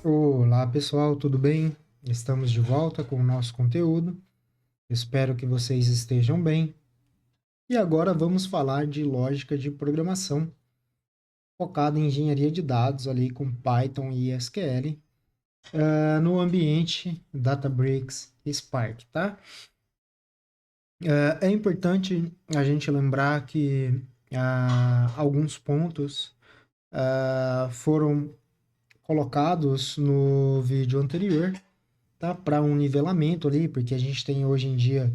Olá pessoal, tudo bem? Estamos de volta com o nosso conteúdo. Espero que vocês estejam bem. E agora vamos falar de lógica de programação, focada em engenharia de dados ali com Python e SQL, no ambiente Databricks e Spark, tá? É importante a gente lembrar que alguns pontos foram colocados no vídeo anterior, tá? Para um nivelamento ali, porque a gente tem hoje em dia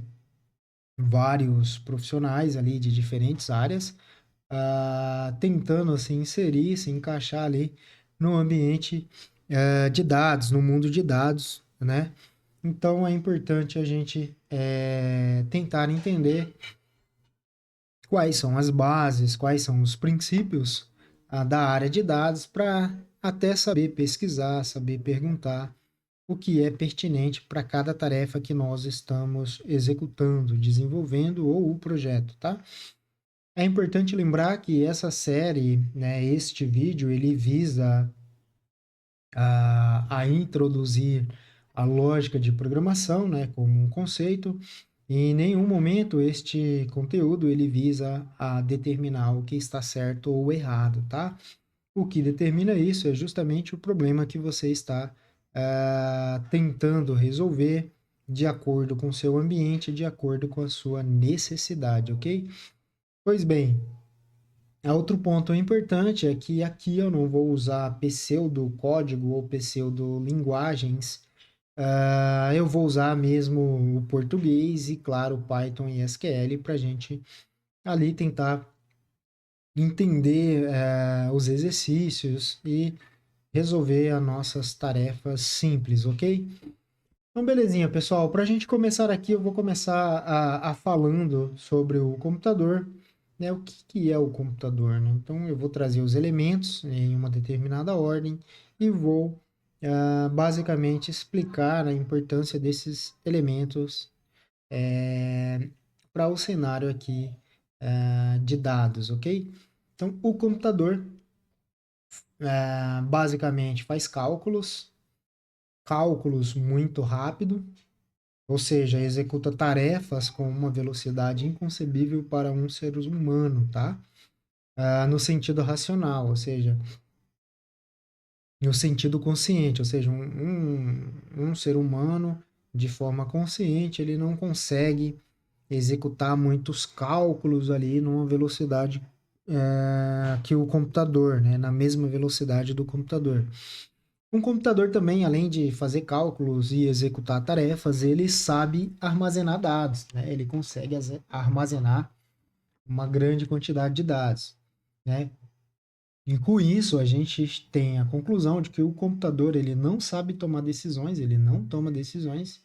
vários profissionais ali de diferentes áreas, tentando assim inserir, se encaixar ali no ambiente de dados, no mundo de dados, né? Então é importante a gente tentar entender quais são as bases, quais são os princípios da área de dados para até saber pesquisar, saber perguntar o que é pertinente para cada tarefa que nós estamos executando, desenvolvendo ou o projeto, tá? É importante lembrar que essa série, né, este vídeo, ele visa a introduzir a lógica de programação, né, como um conceito, e em nenhum momento este conteúdo ele visa a determinar o que está certo ou errado, tá? O que determina isso é justamente o problema que você está tentando resolver de acordo com o seu ambiente, de acordo com a sua necessidade, ok? Pois bem, outro ponto importante é que aqui eu não vou usar pseudo-código ou pseudo-linguagens, eu vou usar mesmo o português e, claro, Python e SQL para a gente ali tentar entender os exercícios e resolver as nossas tarefas simples, ok? Então, belezinha, pessoal. Para a gente começar aqui, eu vou começar a falando sobre o computador, né? O que é o computador, né? Então, eu vou trazer os elementos em uma determinada ordem e vou basicamente explicar a importância desses elementos para o cenário aqui de dados, ok? Então, o computador basicamente faz cálculos muito rápido, ou seja, executa tarefas com uma velocidade inconcebível para um ser humano, tá? No sentido racional, ou seja, no sentido consciente, ou seja, um ser humano de forma consciente, ele não consegue executar muitos cálculos ali numa velocidade que o computador, né? Na mesma velocidade do computador. Um computador também, além de fazer cálculos e executar tarefas, ele sabe armazenar dados, né? Ele consegue armazenar uma grande quantidade de dados, né? E com isso a gente tem a conclusão de que o computador ele não sabe tomar decisões, ele não toma decisões,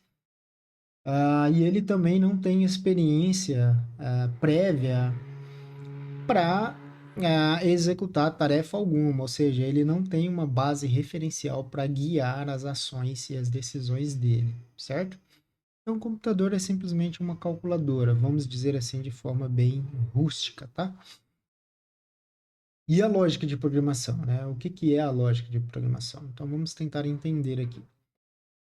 e ele também não tem experiência prévia para executar tarefa alguma, ou seja, ele não tem uma base referencial para guiar as ações e as decisões dele, certo? Então, o computador é simplesmente uma calculadora, vamos dizer assim de forma bem rústica, tá? E a lógica de programação, né? O que é a lógica de programação? Então, vamos tentar entender aqui.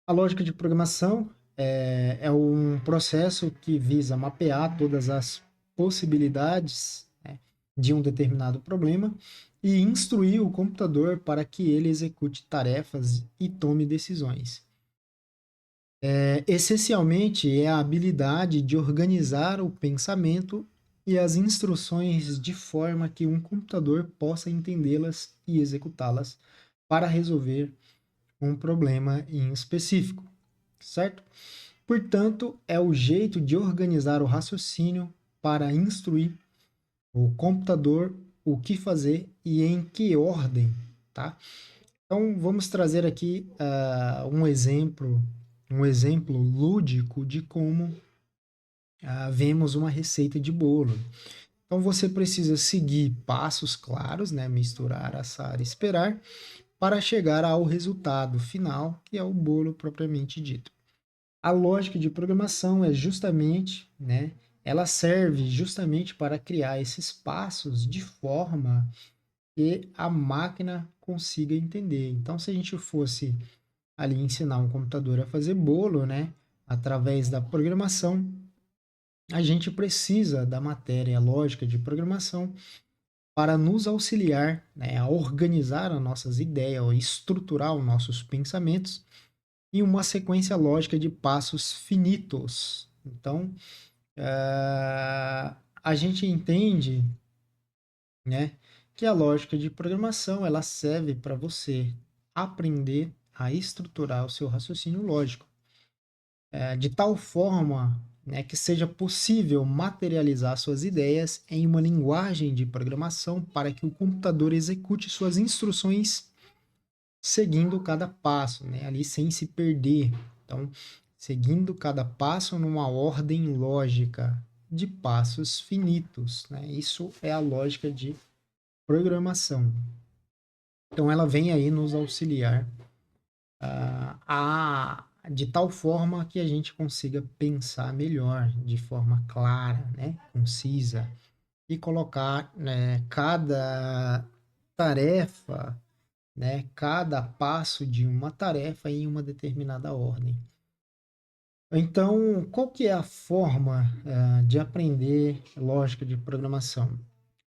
A lógica de programação é um processo que visa mapear todas as possibilidades, né, de um determinado problema e instruir o computador para que ele execute tarefas e tome decisões. Essencialmente, é a habilidade de organizar o pensamento e as instruções de forma que um computador possa entendê-las e executá-las para resolver um problema em específico, certo? Portanto, é o jeito de organizar o raciocínio para instruir o computador o que fazer e em que ordem, tá? Então, vamos trazer aqui um exemplo lúdico de como vemos uma receita de bolo. Então, você precisa seguir passos claros, né? Misturar, assar, esperar, para chegar ao resultado final, que é o bolo propriamente dito. A lógica de programação é justamente, né? Ela serve justamente para criar esses passos de forma que a máquina consiga entender. Então, se a gente fosse ali ensinar um computador a fazer bolo, né, através da programação, a gente precisa da matéria lógica de programação para nos auxiliar, né, a organizar as nossas ideias, a estruturar os nossos pensamentos em uma sequência lógica de passos finitos. Então, a gente entende, né, que a lógica de programação ela serve para você aprender a estruturar o seu raciocínio lógico, de tal forma, né, que seja possível materializar suas ideias em uma linguagem de programação para que o computador execute suas instruções seguindo cada passo, né, ali sem se perder. Então, seguindo cada passo numa ordem lógica de passos finitos, né? Isso é a lógica de programação. Então, ela vem aí nos auxiliar de tal forma que a gente consiga pensar melhor, de forma clara, né, concisa, e colocar, né, cada tarefa, né, cada passo de uma tarefa em uma determinada ordem. Então, qual que é a forma de aprender lógica de programação?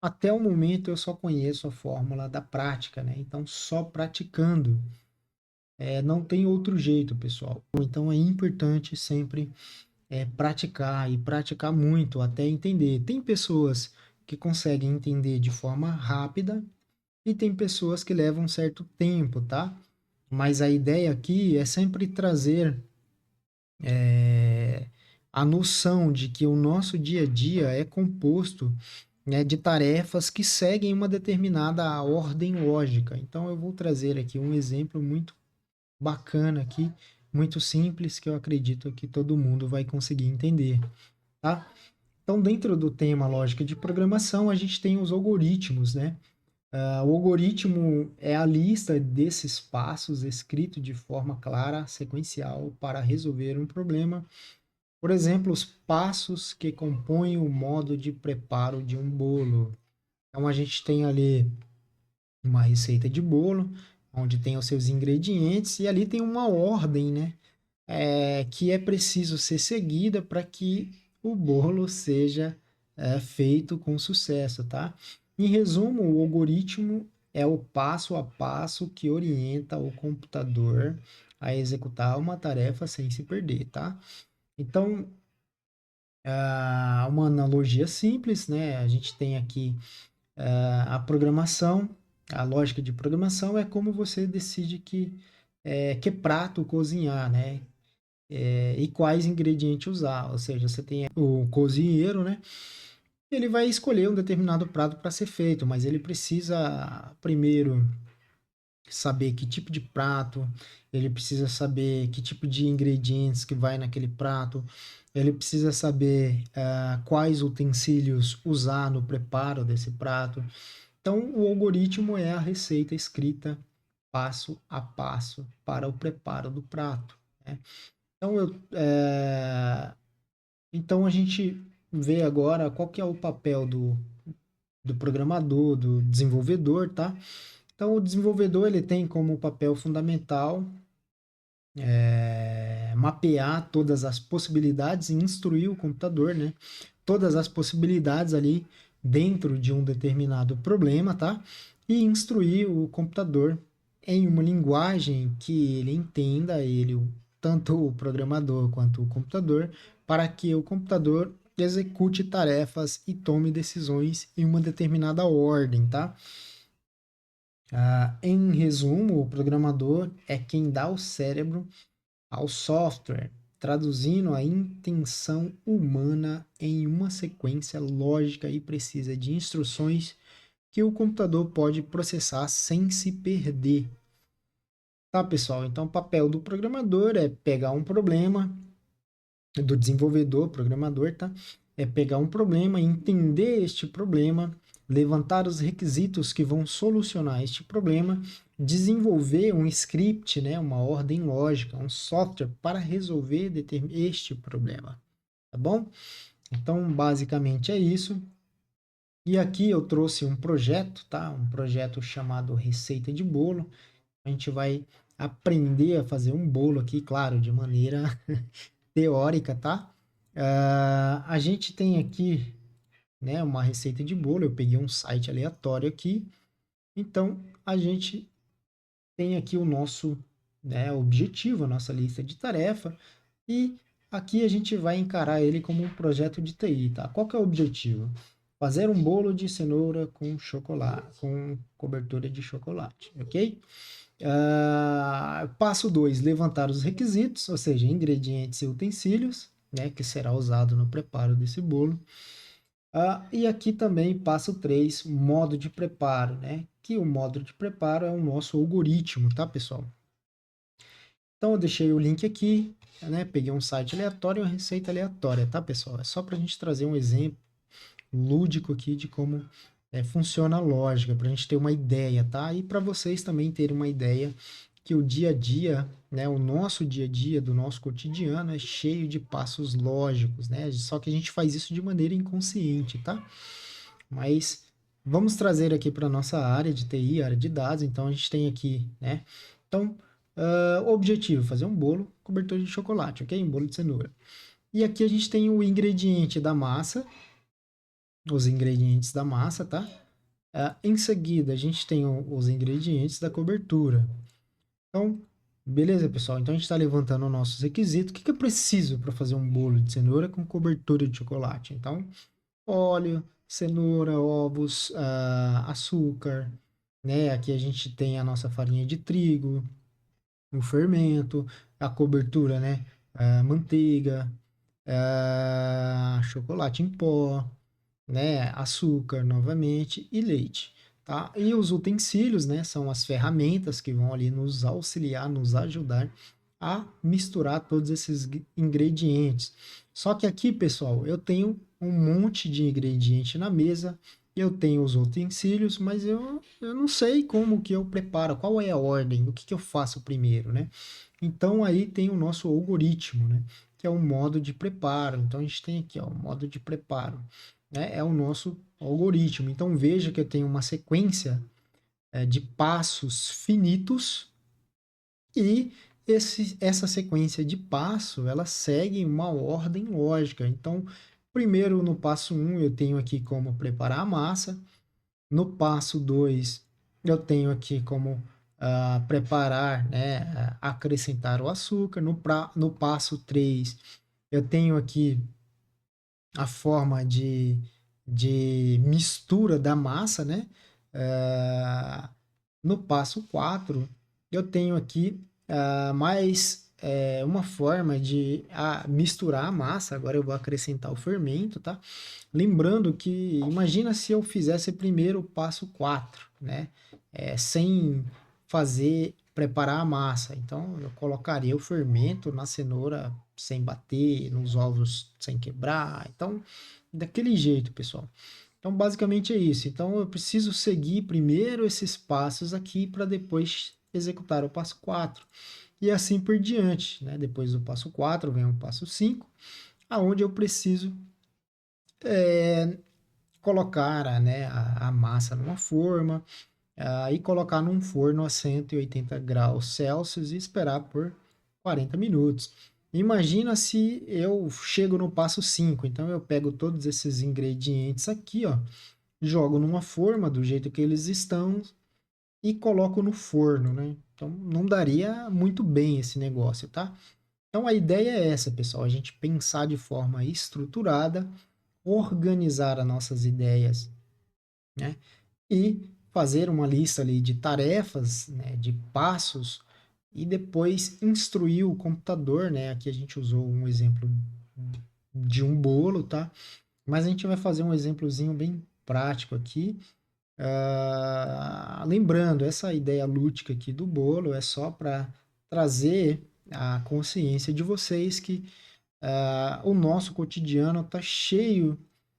Até o momento eu só conheço a fórmula da prática, né? Então, só praticando. Não tem outro jeito, pessoal. Então, é importante sempre praticar e praticar muito até entender. Tem pessoas que conseguem entender de forma rápida e tem pessoas que levam um certo tempo, tá? Mas a ideia aqui é sempre trazer a noção de que o nosso dia a dia é composto, né, de tarefas que seguem uma determinada ordem lógica. Então, eu vou trazer aqui um exemplo muito bacana aqui, muito simples, que eu acredito que todo mundo vai conseguir entender, tá? Então, dentro do tema lógica de programação, a gente tem os algoritmos, né? O algoritmo é a lista desses passos escrito de forma clara, sequencial, para resolver um problema. Por exemplo, os passos que compõem o modo de preparo de um bolo. Então, a gente tem ali uma receita de bolo, onde tem os seus ingredientes, e ali tem uma ordem, né? Que é preciso ser seguida para que o bolo seja feito com sucesso, tá? Em resumo, o algoritmo é o passo a passo que orienta o computador a executar uma tarefa sem se perder, tá? Então, uma analogia simples, né? A gente tem aqui a programação, a lógica de programação é como você decide que prato cozinhar, né? E quais ingredientes usar. Ou seja, você tem o cozinheiro, né? Ele vai escolher um determinado prato para ser feito, mas ele precisa primeiro saber que tipo de prato, ele precisa saber que tipo de ingredientes que vai naquele prato, ele precisa saber quais utensílios usar no preparo desse prato. Então, o algoritmo é a receita escrita passo a passo para o preparo do prato, né? Então, então a gente vê agora qual que é o papel do programador, do desenvolvedor, tá? Então, o desenvolvedor ele tem como papel fundamental mapear todas as possibilidades e instruir o computador, né? Todas as possibilidades ali dentro de um determinado problema, tá? E instruir o computador em uma linguagem que ele entenda, tanto o programador quanto o computador, para que o computador execute tarefas e tome decisões em uma determinada ordem, tá? Em resumo, o programador é quem dá o cérebro ao software, traduzindo a intenção humana em uma sequência lógica e precisa de instruções que o computador pode processar sem se perder. Tá, pessoal? Então, o papel do programador é pegar um problema, do desenvolvedor, programador, tá? É pegar um problema, entender este problema, levantar os requisitos que vão solucionar este problema, desenvolver um script, né, uma ordem lógica, um software para resolver este problema, tá bom? Então, basicamente é isso. E aqui eu trouxe um projeto, tá? Um projeto chamado Receita de Bolo. A gente vai aprender a fazer um bolo aqui, claro, de maneira teórica, tá? A gente tem aqui, né, uma receita de bolo. Eu peguei um site aleatório aqui. Então, a gente tem aqui o nosso, né, objetivo, a nossa lista de tarefa. E aqui a gente vai encarar ele como um projeto de TI, tá? Qual que é o objetivo? Fazer um bolo de cenoura com chocolate, com cobertura de chocolate, ok? Passo 2, levantar os requisitos, ou seja, ingredientes e utensílios, né, que será usado no preparo desse bolo. E aqui também passo 3, modo de preparo, né? Que o modo de preparo é o nosso algoritmo, tá, pessoal? Então eu deixei o link aqui, né? Peguei um site aleatório e uma receita aleatória, tá, pessoal? É só para a gente trazer um exemplo lúdico aqui de como funciona a lógica, para a gente ter uma ideia, tá? E para vocês também terem uma ideia que o dia a dia, né, o nosso dia a dia do nosso cotidiano é cheio de passos lógicos, né? Só que a gente faz isso de maneira inconsciente, tá? Mas vamos trazer aqui para nossa área de TI, área de dados. Então a gente tem aqui, né? Então, o objetivo, fazer um bolo cobertor de chocolate, ok? Um bolo de cenoura. E aqui a gente tem o ingrediente da massa, os ingredientes da massa, tá? Em seguida, a gente tem os ingredientes da cobertura. Então, beleza, pessoal? Então, a gente está levantando nossos requisitos. O que eu preciso para fazer um bolo de cenoura com cobertura de chocolate? Então, óleo, cenoura, ovos, açúcar, né? Aqui a gente tem a nossa farinha de trigo, o fermento, a cobertura, né? Manteiga, chocolate em pó, né, açúcar novamente e leite, tá? E os utensílios, né, são as ferramentas que vão ali nos auxiliar, nos ajudar a misturar todos esses ingredientes. Só que aqui, pessoal, eu tenho um monte de ingrediente na mesa, eu tenho os utensílios, mas eu não sei como que eu preparo, qual é a ordem, o que eu faço primeiro, né? Então aí tem o nosso algoritmo, né? Que é o modo de preparo. Então a gente tem aqui, ó, o modo de preparo, né? É o nosso algoritmo. Então veja que eu tenho uma sequência de passos finitos e essa sequência de passo ela segue uma ordem lógica. Então, primeiro no passo 1 eu tenho aqui como preparar a massa. No passo 2 eu tenho aqui como preparar, né, acrescentar o açúcar. No passo 3 eu tenho aqui a forma de mistura da massa, né? No passo 4 eu tenho aqui mais uma forma de misturar a massa. Agora eu vou acrescentar o fermento, tá? Lembrando que, imagina se eu fizesse primeiro o passo 4, né? Sem preparar a massa. Então, eu colocaria o fermento na cenoura sem bater, nos ovos sem quebrar. Então, daquele jeito, pessoal. Então, basicamente é isso. Então, eu preciso seguir primeiro esses passos aqui para depois executar o passo 4. E assim por diante, né? Depois do passo 4 vem o passo 5, aonde eu preciso colocar, né, a massa numa forma e colocar num forno a 180 graus Celsius e esperar por 40 minutos. Imagina se eu chego no passo 5, então eu pego todos esses ingredientes aqui, ó, jogo numa forma do jeito que eles estão e coloco no forno, né? Então não daria muito bem esse negócio, tá? Então a ideia é essa, pessoal, a gente pensar de forma estruturada, organizar as nossas ideias, né? E fazer uma lista ali de tarefas, né, de passos, e depois instruir o computador, né? Aqui a gente usou um exemplo de um bolo, tá? Mas a gente vai fazer um exemplozinho bem prático aqui. Lembrando, essa ideia lúdica aqui do bolo é só para trazer a consciência de vocês que o nosso cotidiano está cheio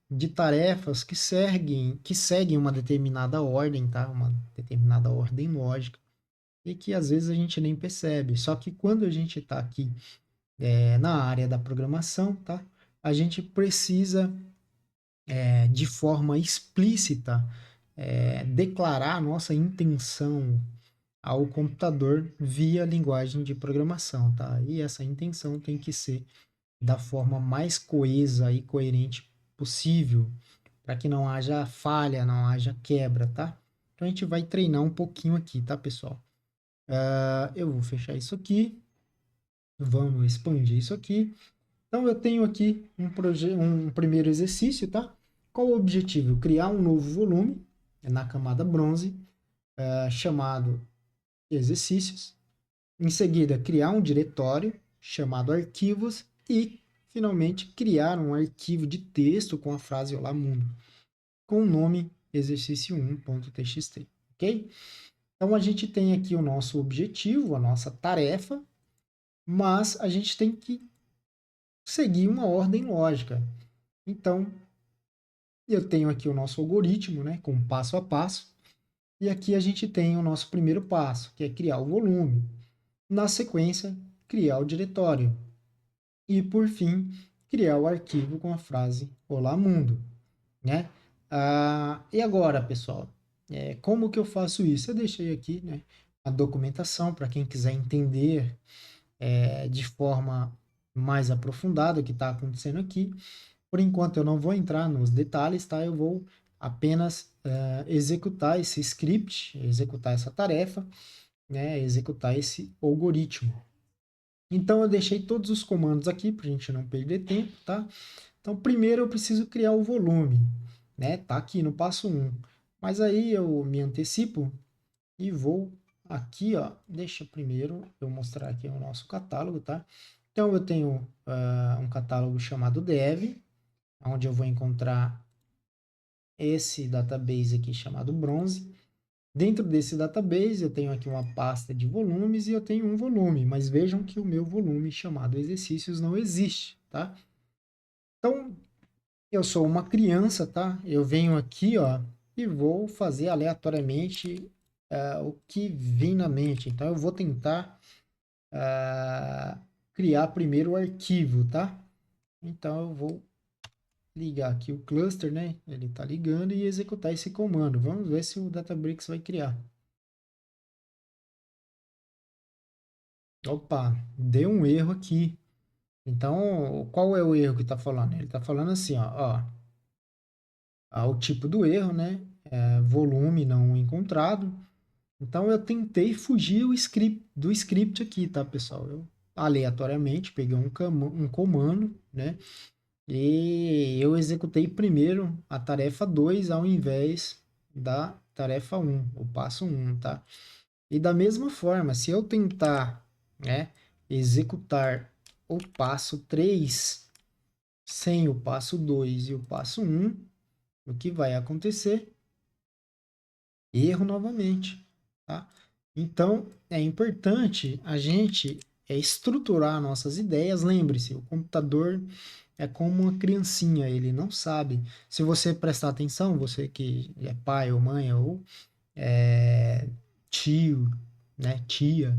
de tarefas que seguem uma determinada ordem, tá? Uma determinada ordem lógica, e que às vezes a gente nem percebe. Só que quando a gente está aqui na área da programação, tá? A gente precisa de forma explícita, declarar a nossa intenção ao computador via linguagem de programação, tá? E essa intenção tem que ser da forma mais coesa e coerente possível, para que não haja falha, não haja quebra, tá? Então a gente vai treinar um pouquinho aqui, tá, pessoal? Eu vou fechar isso aqui, vamos expandir isso aqui. Então eu tenho aqui um primeiro exercício, tá? Qual o objetivo? Criar um novo volume na camada bronze, chamado exercícios. Em seguida, criar um diretório chamado arquivos e, finalmente, criar um arquivo de texto com a frase Olá Mundo, com o nome exercício1.txt, ok? Então, a gente tem aqui o nosso objetivo, a nossa tarefa, mas a gente tem que seguir uma ordem lógica. Então, eu tenho aqui o nosso algoritmo, né, com passo a passo, e aqui a gente tem o nosso primeiro passo, que é criar o volume. Na sequência, criar o diretório. E, por fim, criar o arquivo com a frase Olá Mundo, né? E agora, pessoal, como que eu faço isso? Eu deixei aqui, né, a documentação para quem quiser entender de forma mais aprofundada o que está acontecendo aqui. Por enquanto, eu não vou entrar nos detalhes, tá? Eu vou apenas executar esse script, executar essa tarefa, né, executar esse algoritmo. Então, eu deixei todos os comandos aqui para a gente não perder tempo, tá? Então, primeiro eu preciso criar o volume, né? Tá aqui no passo 1. Mas aí eu me antecipo e vou aqui, ó. Deixa primeiro eu mostrar aqui o nosso catálogo, tá? Então, eu tenho um catálogo chamado dev, onde eu vou encontrar esse database aqui chamado bronze. Dentro desse database, eu tenho aqui uma pasta de volumes e eu tenho um volume, mas vejam que o meu volume chamado exercícios não existe, tá? Então, eu sou uma criança, tá? Eu venho aqui, ó, e vou fazer aleatoriamente o que vem na mente. Então, eu vou tentar criar primeiro o arquivo, tá? Então, eu vou ligar aqui o cluster, né? Ele tá ligando e executar esse comando. Vamos ver se o Databricks vai criar. Opa, deu um erro aqui. Então, qual é o erro que está falando? Ele está falando assim, o tipo do erro, né? Volume não encontrado. Então, eu tentei fugir do script aqui, tá, pessoal? Eu aleatoriamente peguei um comando, né? E eu executei primeiro a tarefa 2 ao invés da tarefa 1, o passo 1, tá? E da mesma forma, se eu tentar, né, executar o passo 3 sem o passo 2 e o passo 1, o que vai acontecer? Erro novamente, tá? Então, é importante a gente estruturar nossas ideias. Lembre-se, o computador é como uma criancinha, ele não sabe. Se você prestar atenção, você que é pai ou mãe ou tio, né, tia,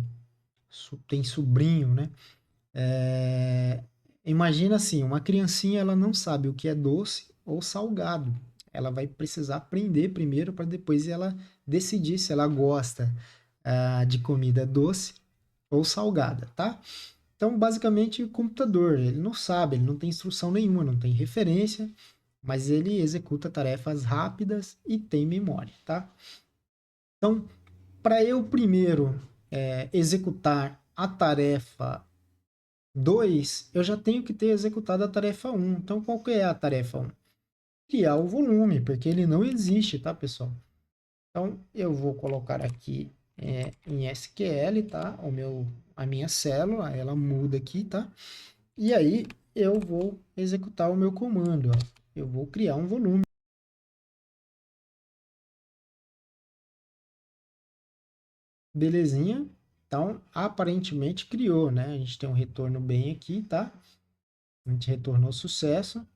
tem sobrinho, né? Imagina assim, uma criancinha ela não sabe o que é doce ou salgado. Ela vai precisar aprender primeiro para depois ela decidir se ela gosta de comida doce ou salgada, tá? Então, basicamente, o computador, ele não sabe, ele não tem instrução nenhuma, não tem referência, mas ele executa tarefas rápidas e tem memória, tá? Então, para eu primeiro executar a tarefa 2, eu já tenho que ter executado a tarefa 1. Então, qual que é a tarefa 1? Criar o volume, porque ele não existe, tá, pessoal? Então, eu vou colocar aqui em SQL, tá? A minha célula, ela muda aqui, tá? E aí, eu vou executar o meu comando, ó. Eu vou criar um volume. Belezinha? Então, aparentemente criou, né? A gente tem um retorno bem aqui, tá? A gente retornou sucesso.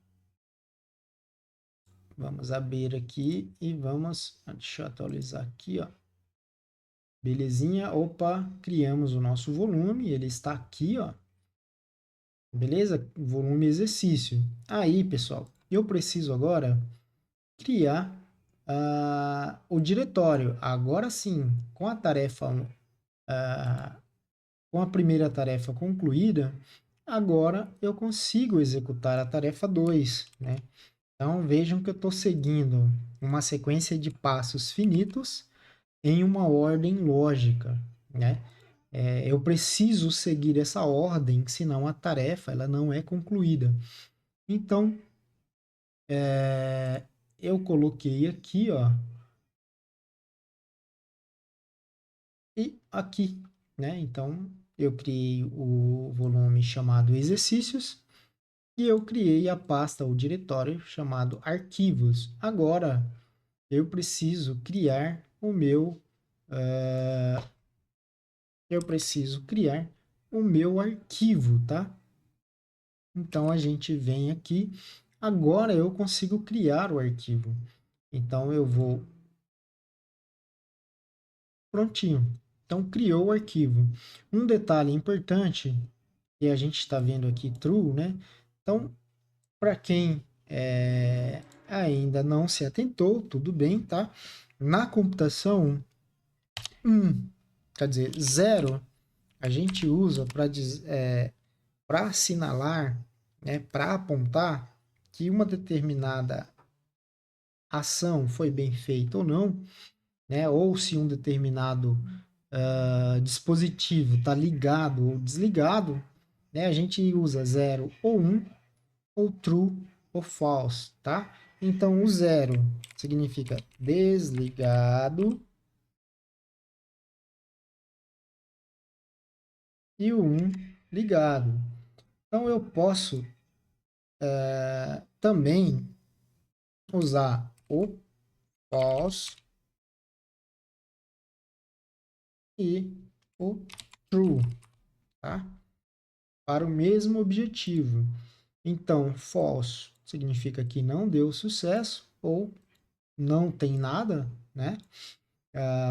Vamos abrir aqui e vamos... Deixa eu atualizar aqui, ó. Belezinha? Opa, criamos o nosso volume, ele está aqui, ó. Beleza? Volume exercício. Aí, pessoal, eu preciso agora criar o diretório. Agora sim, com a tarefa, com a primeira tarefa concluída, agora eu consigo executar a tarefa 2, né? Então vejam que eu estou seguindo uma sequência de passos finitos em uma ordem lógica, né? Eu preciso seguir essa ordem, senão a tarefa ela não é concluída. Então, eu coloquei aqui, ó, e aqui, né? Então, eu criei o volume chamado exercícios e eu criei a pasta, o diretório chamado arquivos. Agora, eu preciso criar eu preciso criar o meu arquivo, tá? Então, a gente vem aqui, agora eu consigo criar o arquivo. Então, eu vou, prontinho. Então, criou o arquivo. Um detalhe importante, que a gente está vendo aqui, true, né? Então, para quem ainda não se atentou, tudo bem, tá? Na computação, 1, quer dizer, 0, a gente usa para assinalar, né, para apontar que uma determinada ação foi bem feita ou não, né? Ou se um determinado dispositivo está ligado ou desligado, né? A gente usa 0 ou 1, ou true ou false, tá? Então, o 0 significa desligado e o 1 ligado. Então, eu posso também usar o false e o true, tá? Para o mesmo objetivo. Então, false significa que não deu sucesso ou não tem nada, né?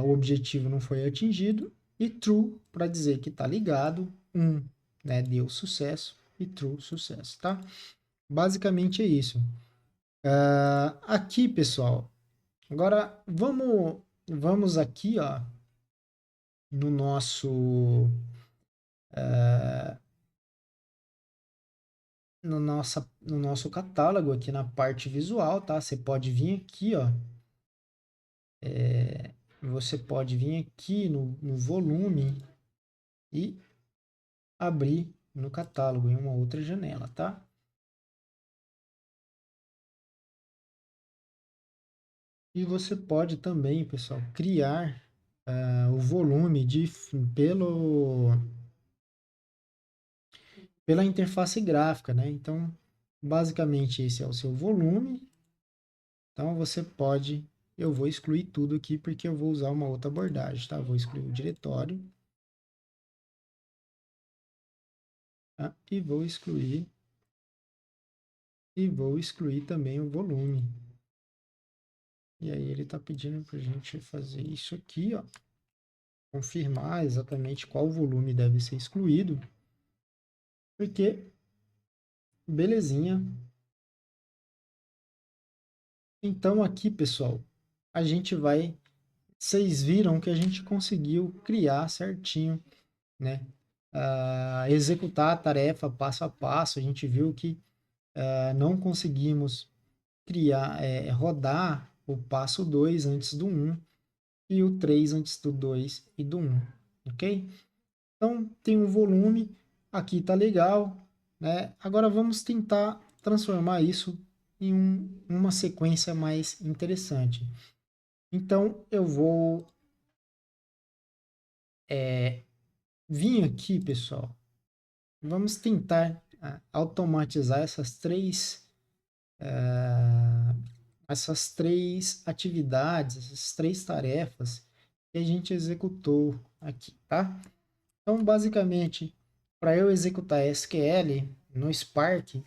O objetivo não foi atingido. E true para dizer que está ligado. Né, deu sucesso e true, sucesso, tá? Basicamente é isso. Aqui, pessoal, agora vamos aqui, ó, no nosso no nosso catálogo aqui na parte visual, tá? Você pode vir aqui, ó. Você pode vir aqui no volume e abrir no catálogo em uma outra janela, tá? E você pode também, pessoal, criar o volume pela interface gráfica, né? Então, basicamente, esse é o seu volume. Então, você pode... Eu vou excluir tudo aqui porque eu vou usar uma outra abordagem, tá? Vou excluir o diretório. Tá? E vou excluir também o volume. E aí ele está pedindo para a gente fazer isso aqui, ó. Confirmar exatamente qual volume deve ser excluído. Porque, belezinha. Então aqui, pessoal, a gente vai... Vocês viram que a gente conseguiu criar certinho, né? Executar a tarefa passo a passo. A gente viu que não conseguimos rodar o passo 2 antes do 1 e o 3 antes do 2 e do 1, ok? Então, tem um volume, aqui tá legal, né? Agora vamos tentar transformar isso em uma sequência mais interessante. Então, eu vou vir aqui, pessoal. Vamos tentar automatizar essas três atividades, essas três tarefas que a gente executou aqui, tá? Então, basicamente, para eu executar SQL no Spark,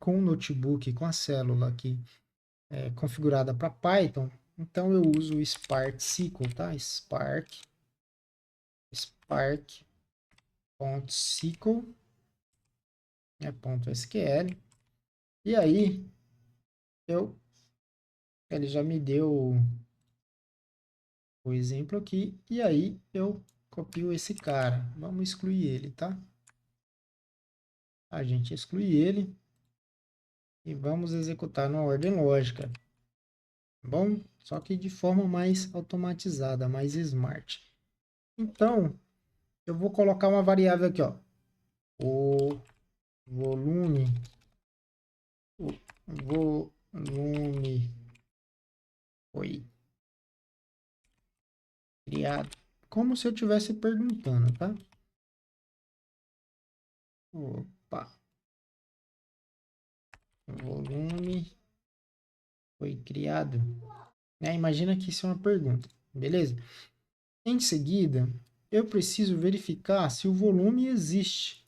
com o notebook, com a célula aqui configurada para Python, então eu uso o Spark SQL, tá? Spark.sql, .sql, e aí ele já me deu o exemplo aqui, e aí eu copio esse cara. Vamos excluir ele, tá? A gente exclui ele e vamos executar na ordem lógica. Bom, só que de forma mais automatizada, mais smart. Então, eu vou colocar uma variável aqui, ó. O volume, o volume foi criado. Como se eu estivesse perguntando, tá? Opa, o volume foi criado. Né? Imagina que isso é uma pergunta, beleza? Em seguida, eu preciso verificar se o volume existe,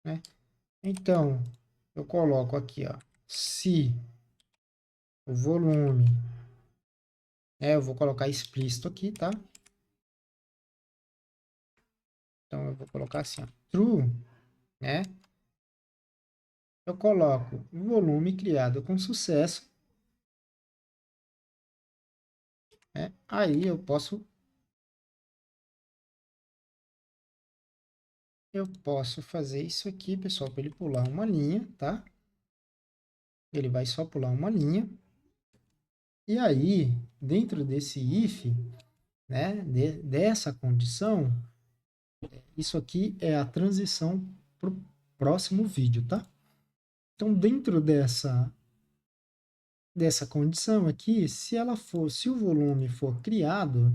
né? Então, eu coloco aqui, ó, se o volume, eu vou colocar explícito aqui, tá? Então, eu vou colocar assim, ó, true, né? Eu coloco o volume criado com sucesso, né? Aí eu posso fazer isso aqui, pessoal, para ele pular uma linha, tá? Ele vai só pular uma linha. E aí, dentro desse if, né, dessa condição, isso aqui é a transição para o próximo vídeo, tá? Então, dentro dessa condição aqui, se o volume for criado,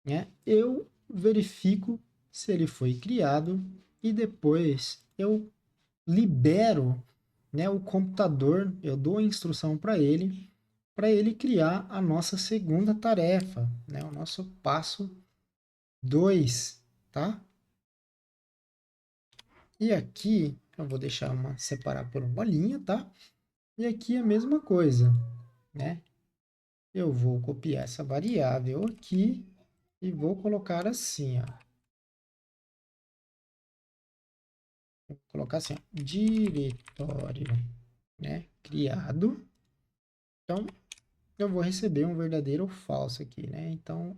né, eu verifico se ele foi criado e depois eu libero, né, o computador, eu dou a instrução para ele criar a nossa segunda tarefa, né, o nosso passo 2, tá? E aqui eu vou deixar separar por uma linha, tá? E aqui a mesma coisa, né? Eu vou copiar essa variável aqui e vou colocar assim, ó. Vou colocar assim, ó, diretório, né? Criado. Então, eu vou receber um verdadeiro ou falso aqui, né? Então,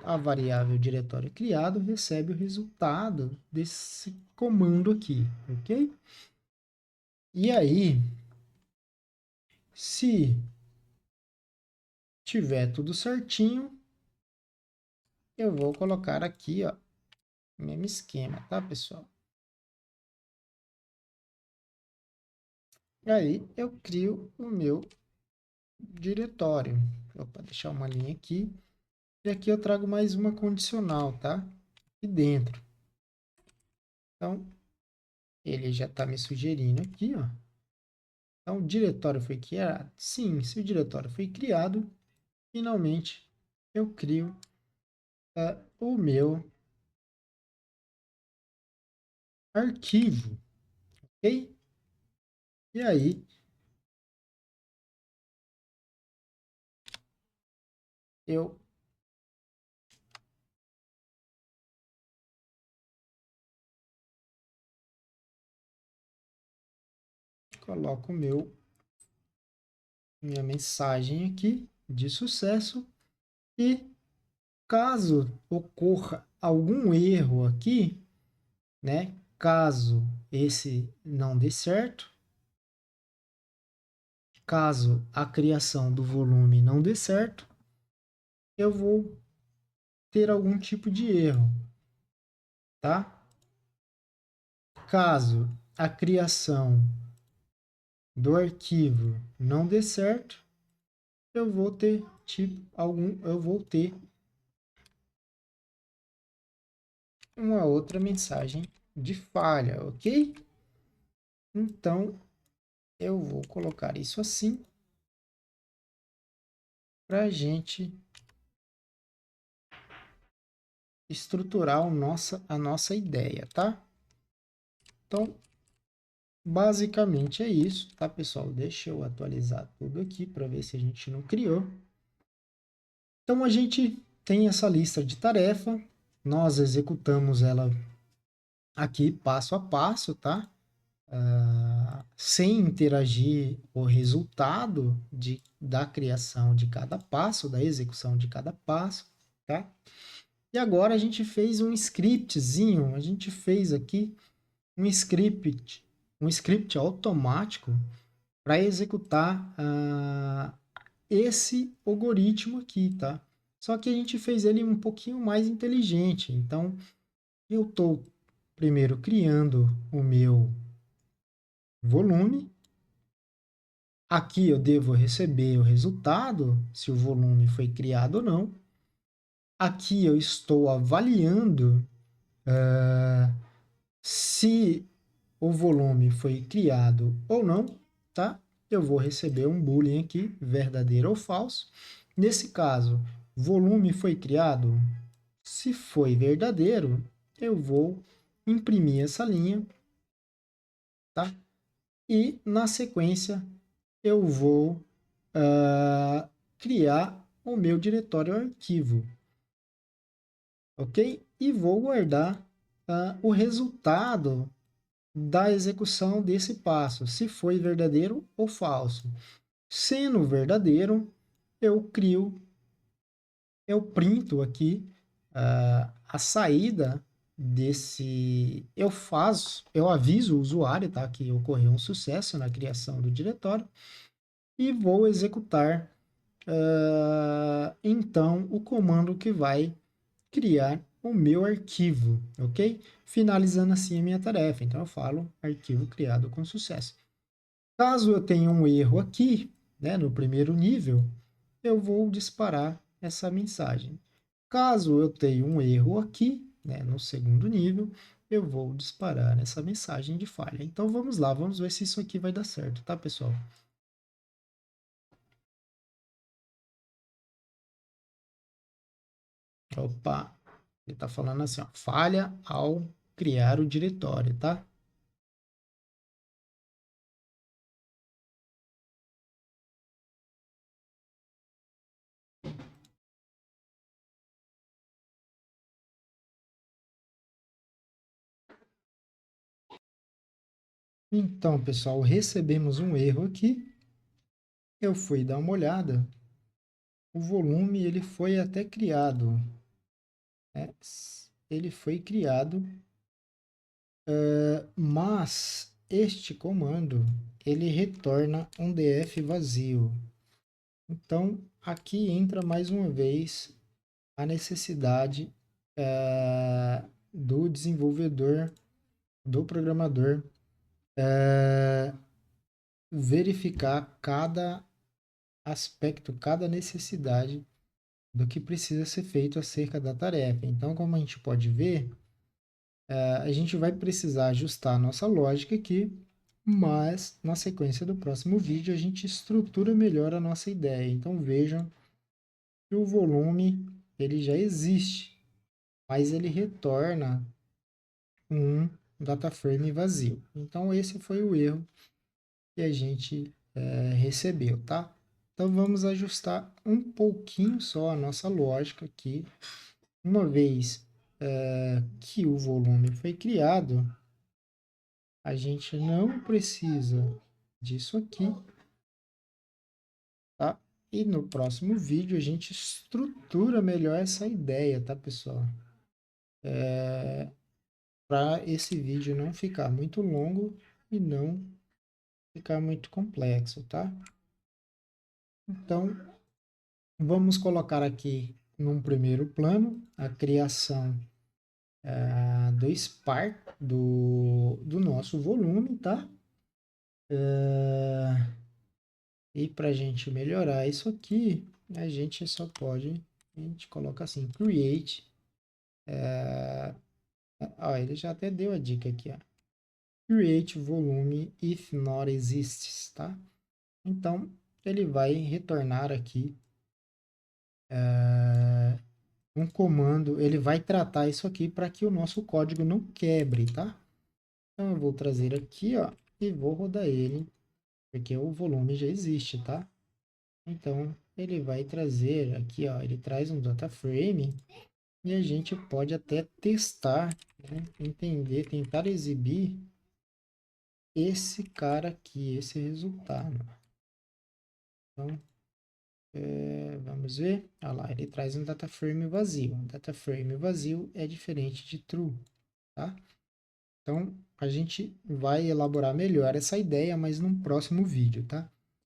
a variável diretório criado recebe o resultado desse comando aqui, ok? E aí, se tiver tudo certinho, eu vou colocar aqui, ó, mesmo esquema, tá, pessoal? Aí eu crio o meu diretório. Opa, deixar uma linha aqui. E aqui eu trago mais uma condicional, tá? Aqui dentro. Então, ele já está me sugerindo aqui, ó. Então, o diretório foi criado? Sim, se o diretório foi criado, finalmente eu crio o meu arquivo, ok? E aí, eu coloco minha mensagem aqui de sucesso e caso ocorra algum erro aqui, né? Caso esse não dê certo, caso a criação do volume não dê certo, eu vou ter algum tipo de erro, tá? Caso a criação do arquivo não dê certo, eu vou ter eu vou ter uma outra mensagem de falha, ok? Então eu vou colocar isso assim para a gente estruturar a nossa ideia, tá? Então, basicamente é isso, tá, pessoal? Deixa eu atualizar tudo aqui para ver se a gente não criou. Então, a gente tem essa lista de tarefa, nós executamos ela aqui passo a passo, tá? sem interagir o resultado da criação de cada passo, da execução de cada passo, tá? E agora a gente fez um scriptzinho, a gente fez aqui um script automático para executar esse algoritmo aqui, tá? Só que a gente fez ele um pouquinho mais inteligente. Então, eu estou primeiro criando o meu volume. Aqui eu devo receber o resultado, se o volume foi criado ou não. Aqui eu estou avaliando se o volume foi criado ou não, tá? Eu vou receber um boolean aqui, verdadeiro ou falso. Nesse caso, volume foi criado? Se foi verdadeiro, eu vou imprimir essa linha, tá? E na sequência eu vou criar o meu diretório arquivo, ok? E vou guardar o resultado da execução desse passo, se foi verdadeiro ou falso. Sendo verdadeiro, eu printo aqui a saída desse, eu aviso o usuário, tá, que ocorreu um sucesso na criação do diretório e vou executar então o comando que vai criar o meu arquivo, ok? Finalizando assim a minha tarefa. Então eu falo arquivo criado com sucesso. Caso eu tenha um erro aqui, né, no primeiro nível, eu vou disparar essa mensagem. Caso eu tenha um erro aqui, né, no segundo nível, eu vou disparar essa mensagem de falha. Então vamos lá, vamos ver se isso aqui vai dar certo, tá, pessoal? Opa, ele está falando assim, ó, falha ao criar o diretório, tá? Então, pessoal, recebemos um erro aqui. Eu fui dar uma olhada. O volume ele foi até criado, né? Ele foi criado, mas este comando ele retorna um DF vazio. Então, aqui entra mais uma vez a necessidade do desenvolvedor, do programador, verificar cada aspecto, cada necessidade do que precisa ser feito acerca da tarefa. Então, como a gente pode ver, a gente vai precisar ajustar a nossa lógica aqui, mas na sequência do próximo vídeo a gente estrutura melhor a nossa ideia. Então vejam que o volume ele já existe, mas ele retorna um data frame vazio. Então esse foi o erro que a gente recebeu, tá? Então vamos ajustar um pouquinho só a nossa lógica aqui. Uma vez que o volume foi criado, a gente não precisa disso aqui, tá? E no próximo vídeo a gente estrutura melhor essa ideia, tá, pessoal? Para esse vídeo não ficar muito longo e não ficar muito complexo, tá? Então, vamos colocar aqui num primeiro plano a criação do Spark, do nosso volume, tá? E para a gente melhorar isso aqui, a gente só pode, a gente coloca assim, create. Ó, ele já até deu a dica aqui, ó. Create volume if not exists, tá? Então, ele vai retornar aqui um comando, ele vai tratar isso aqui para que o nosso código não quebre, tá? Então, eu vou trazer aqui, ó, e vou rodar ele, porque o volume já existe, tá? Então, ele vai trazer aqui, ó, ele traz um data frame e a gente pode até testar, né? Entender, tentar exibir esse cara aqui, esse resultado. Então, vamos ver. Olha lá, ele traz um data frame vazio. Um data frame vazio é diferente de true, tá? Então, a gente vai elaborar melhor essa ideia, mas num próximo vídeo, tá?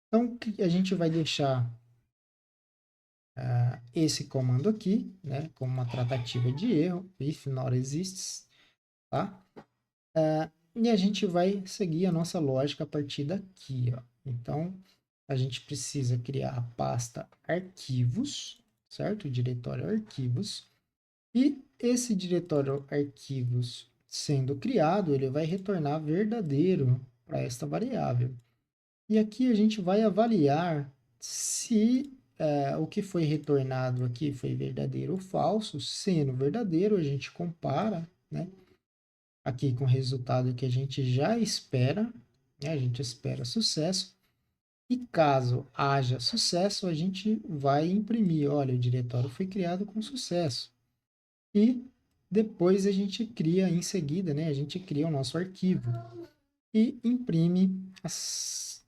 Então, a gente vai deixar esse comando aqui, né, como uma tratativa de erro, if not exists, tá? E a gente vai seguir a nossa lógica a partir daqui, ó. Então, a gente precisa criar a pasta arquivos, certo? O diretório arquivos. E esse diretório arquivos sendo criado, ele vai retornar verdadeiro para esta variável. E aqui a gente vai avaliar se o que foi retornado aqui foi verdadeiro ou falso. Sendo verdadeiro, a gente compara, né, aqui com o resultado que a gente já espera, né, a gente espera sucesso. E caso haja sucesso, a gente vai imprimir, olha, o diretório foi criado com sucesso. E depois a gente cria em seguida, né, a gente cria o nosso arquivo e imprime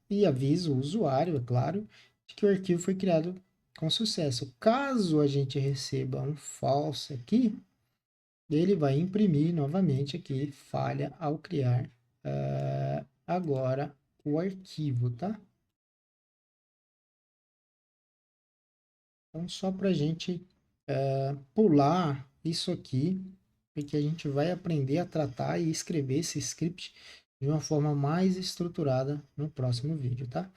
e avisa o usuário, é claro, de que o arquivo foi criado com sucesso. Caso a gente receba um false aqui, ele vai imprimir novamente aqui, falha ao criar agora o arquivo, tá? Então, só para a gente pular isso aqui, porque a gente vai aprender a tratar e escrever esse script de uma forma mais estruturada no próximo vídeo, tá?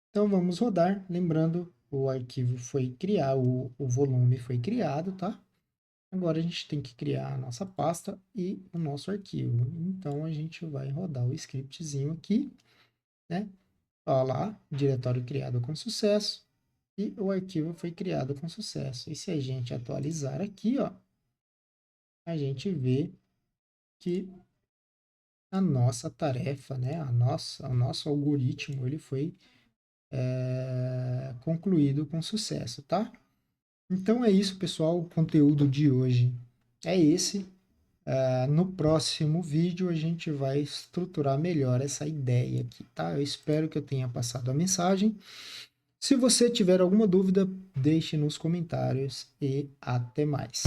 Então, vamos rodar. Lembrando, o arquivo foi criado, o volume foi criado, tá? Agora a gente tem que criar a nossa pasta e o nosso arquivo. Então, a gente vai rodar o scriptzinho aqui, né? Olha lá, diretório criado com sucesso e o arquivo foi criado com sucesso. E se a gente atualizar aqui, ó, a gente vê que a nossa tarefa, né, o nosso algoritmo, ele foi concluído com sucesso, tá? Então é isso, pessoal. O conteúdo de hoje é esse. No próximo vídeo a gente vai estruturar melhor essa ideia aqui, tá? Eu espero que eu tenha passado a mensagem. Se você tiver alguma dúvida, deixe nos comentários e até mais.